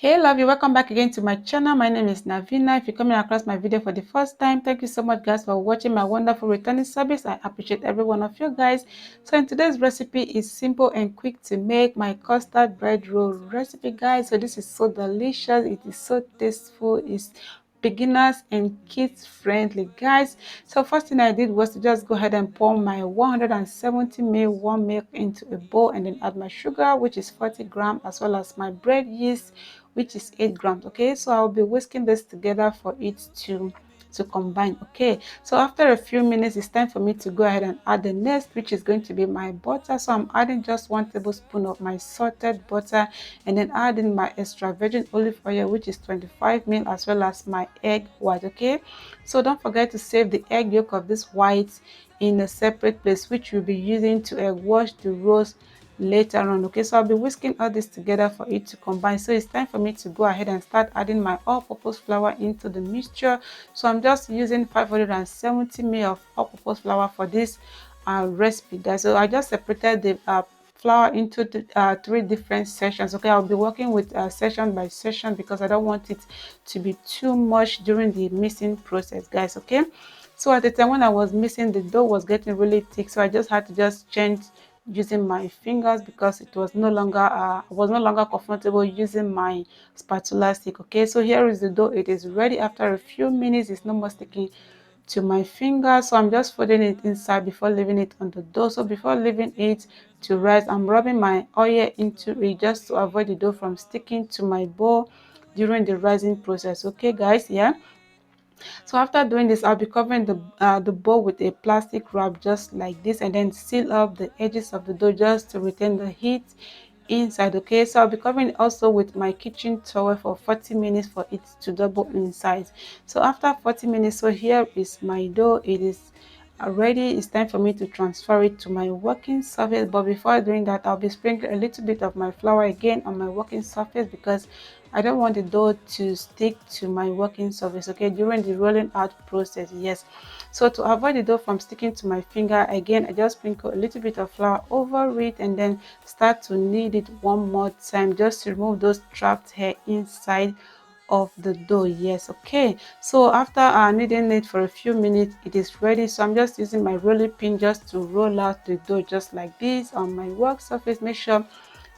Hey love you, welcome back again to my channel. My name is Navina. If you're coming across my video for the first time, thank you so much guys for watching my wonderful returning service. I appreciate every one of you guys. So in today's recipe is simple and quick to make, my custard bread roll recipe guys. So this is so delicious, it is so tasteful, it's beginners and kids friendly guys. So first thing I did was to just go ahead and pour my 170 ml warm milk into a bowl, and then add my sugar, which is 40 grams, as well as my bread yeast, which is 8 grams. Okay, so I'll be whisking this together for it to combine. Okay, so after a few minutes, it's time for me to go ahead and add the next, which is going to be my butter. So I'm adding just 1 tablespoon of my salted butter, and then adding my extra virgin olive oil, which is 25 ml, as well as my egg white. Okay, so don't forget to save the egg yolk of this white in a separate place, which you'll be using to egg wash the roast later on. Okay, so I'll be whisking all this together for it to combine. So it's time for me to go ahead and start adding my all-purpose flour into the mixture. So I'm just using 570 ml of all-purpose flour for this recipe guys. So I just separated the flour into the, 3 different sections. Okay, I'll be working with section by section because I don't want it to be too much during the mixing process guys. Okay, so at the time when I was mixing, the dough was getting really thick, so I just had to just change using my fingers because it was no longer I was no longer comfortable using my spatula stick. Okay, so here is the dough. It is ready after a few minutes. It's no more sticking to my finger, so I'm just folding it inside before leaving it on the dough. So before leaving it to rest, I'm rubbing my oil into it just to avoid the dough from sticking to my bowl during the rising process. Okay guys, yeah. So after doing this, I'll be covering the bowl with a plastic wrap just like this, and then seal up the edges of the dough just to retain the heat inside. Okay, so I'll be covering it also with my kitchen towel for 40 minutes for it to double in size. So after 40 minutes, so here is my dough. It is already. It's time for me to transfer it to my working surface, but before doing that, I'll be sprinkling a little bit of my flour again on my working surface because I don't want the dough to stick to my working surface, okay, during the rolling out process. Yes, so to avoid the dough from sticking to my finger, again I just sprinkle a little bit of flour over it and then start to knead it one more time just to remove those trapped hair inside of the dough. Yes, okay, so after kneading it for a few minutes, it is ready. So I'm just using my rolling pin just to roll out the dough just like this on my work surface. Make sure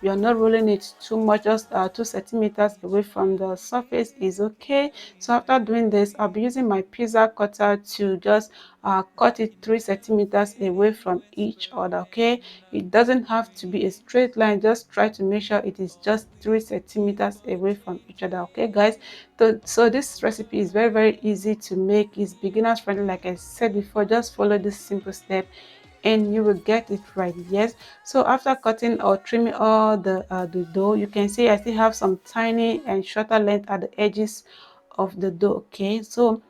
you are not rolling it too much, just 2 centimeters away from the surface is okay. So after doing this, I'll be using my pizza cutter to just cut it 3 centimeters away from each other. Okay, it doesn't have to be a straight line, just try to make sure it is just 3 centimeters away from each other. Okay guys, so this recipe is very easy to make. It's beginners friendly, like I said before. Just follow this simple step and you will get it right. Yes, so after cutting or trimming all the dough, you can see I still have some tiny and shorter length at the edges of the dough. Okay, so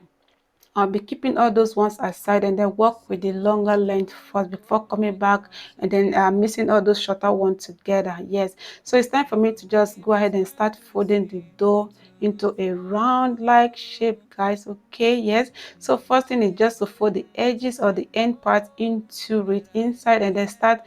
I'll be keeping all those ones aside and then work with the longer length first before coming back and then mixing all those shorter ones together. Yes, so it's time for me to just go ahead and start folding the dough into a round like shape guys. Okay, yes, so first thing is just to fold the edges or the end part into it inside, and then start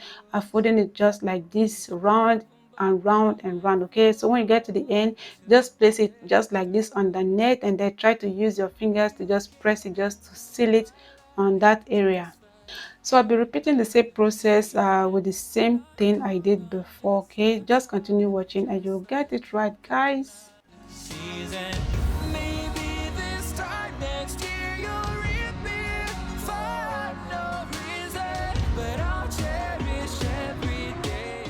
folding it just like this, round and round and round. Okay, so when you get to the end, just place it just like this on the net, and then try to use your fingers to just press it just to seal it on that area. So I'll be repeating the same process with the same thing I did before. Okay, just continue watching and you'll get it right guys. Season. Maybe this time next year you'll reappear for no reason, but I'll cherish every day.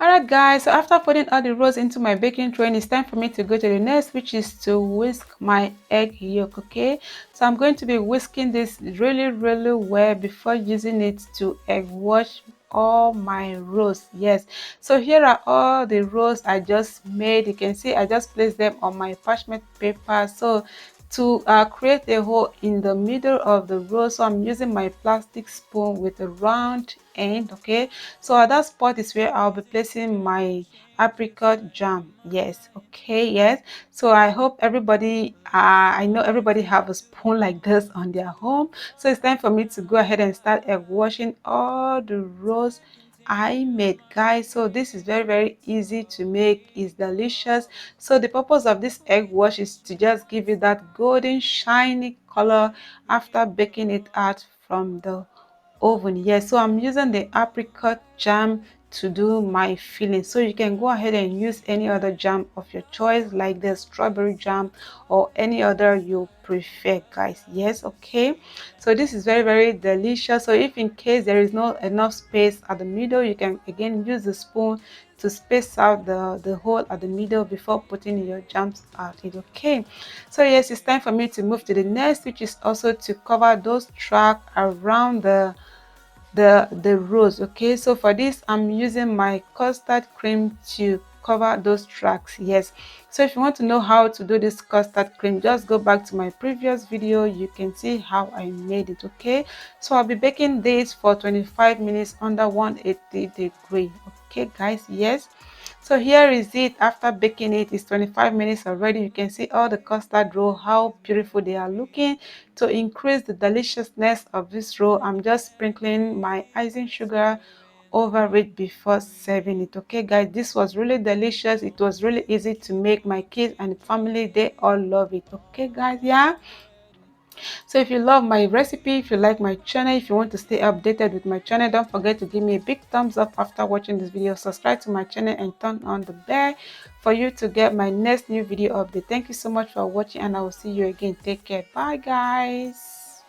Alright guys, so after putting all the rolls into my baking tray, it's time for me to go to the next, which is to whisk my egg yolk. Okay, so I'm going to be whisking this really well before using it to egg wash all my rolls. Yes, so here are all the rolls I just made. You can see I just placed them on my parchment paper. So to create a hole in the middle of the roll, so I'm using my plastic spoon with a round end. Okay, so at that spot is where I'll be placing my apricot jam. Yes, okay, yes, so I hope everybody I know everybody have a spoon like this on their home. So it's time for me to go ahead and start egg washing all the rolls I made, guys. So this is very easy to make. It's delicious. So the purpose of this egg wash is to just give you that golden shiny color after baking it out from the oven. Yes, so I'm using the apricot jam to do my filling. So you can go ahead and use any other jam of your choice, like the strawberry jam or any other you prefer, guys. Yes, okay. So this is very delicious. So if in case there is not enough space at the middle, you can again use the spoon to space out the hole at the middle before putting your jams out. It's okay. So yes, it's time for me to move to the next, which is also to cover those tracks around the rows. Okay, so for this I'm using my custard cream to cover those tracks. Yes, so if you want to know how to do this custard cream, just go back to my previous video. You can see how I made it. Okay, so I'll be baking this for 25 minutes under 180 degree. Okay guys, yes. So here is it after baking it. It's 25 minutes already. You can see all the custard roll, how beautiful they are looking. To increase the deliciousness of this roll, I'm just sprinkling my icing sugar over it before serving it. Okay guys, this was really delicious. It was really easy to make. My kids and family, they all love it. Okay guys, yeah. So if you love my recipe, if you like my channel, if you want to stay updated with my channel, don't forget to give me a big thumbs up after watching this video. Subscribe to my channel and turn on the bell for you to get my next new video update. Thank you so much for watching, and I will see you again. Take care. Bye guys.